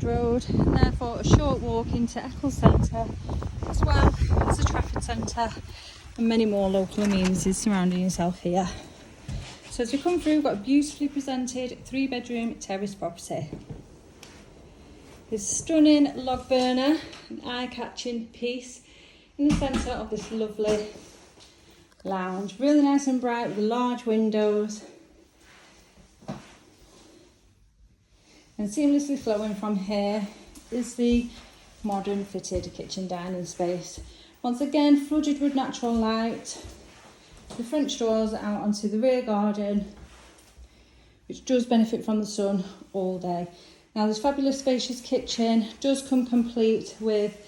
Road, and therefore a short walk into Eccles Centre, as well as the Trafford Centre and many more local amenities surrounding yourself here. So as we come through, we've got a beautifully presented 3-bedroom terrace property. This stunning log burner, an eye-catching piece in the centre of this lovely lounge. Really nice and bright with large windows. And seamlessly flowing from here is the modern fitted kitchen dining space. Once again, flooded with natural light. The French doors out onto the rear garden, which does benefit from the sun all day. Now this fabulous spacious kitchen does come complete with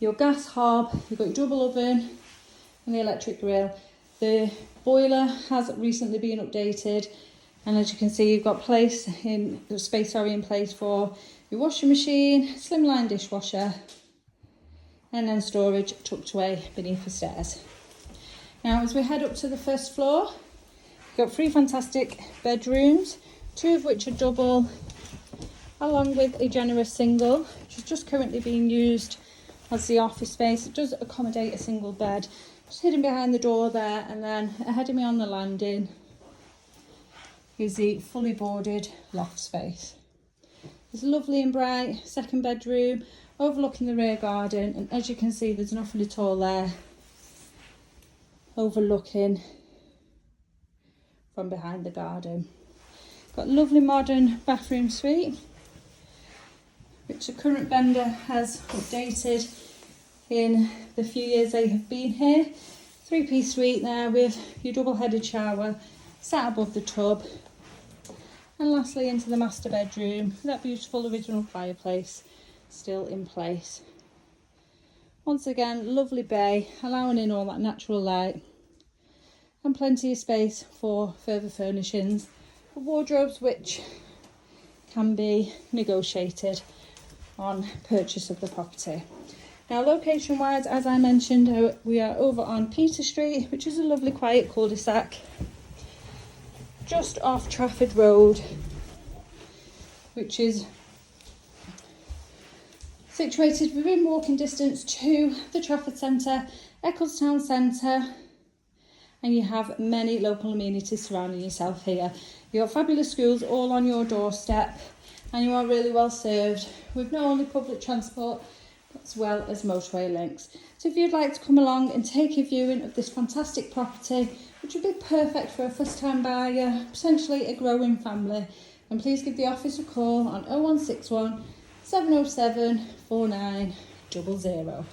your gas hob, you've got your double oven and the electric grill. The boiler has recently been updated, and as you can see, you've got space in place for your washing machine, slimline dishwasher, and then storage tucked away beneath the stairs. Now, as we head up to the first floor, you've got 3 fantastic bedrooms, 2 of which are double, along with a generous single, which is just currently being used as the office space. It does accommodate a single bed, just hidden behind the door there, and then ahead of me on the landing is the fully boarded loft space. There's a lovely and bright second bedroom overlooking the rear garden, and as you can see, there's an awfully tall there overlooking from behind the garden. Got a lovely modern bathroom suite, which the current vendor has updated in the few years they have been here. 3-piece suite there with your double-headed shower sat above the tub, and lastly into the master bedroom with that beautiful original fireplace still in place. Once again, lovely bay allowing in all that natural light, and plenty of space for further furnishings, wardrobes which can be negotiated on purchase of the property. Now, location wise, as I mentioned, we are over on Peter Street, which is a lovely quiet cul-de-sac just off Trafford Road, which is situated within walking distance to the Trafford Centre, Eccles Town Centre, and you have many local amenities surrounding yourself here. You've got fabulous schools all on your doorstep, and you are really well served with not only public transport as well as motorway links. So if you'd like to come along and take a viewing of this fantastic property, which would be perfect for a first time buyer, potentially a growing family, then please give the office a call on 0161 707 4900.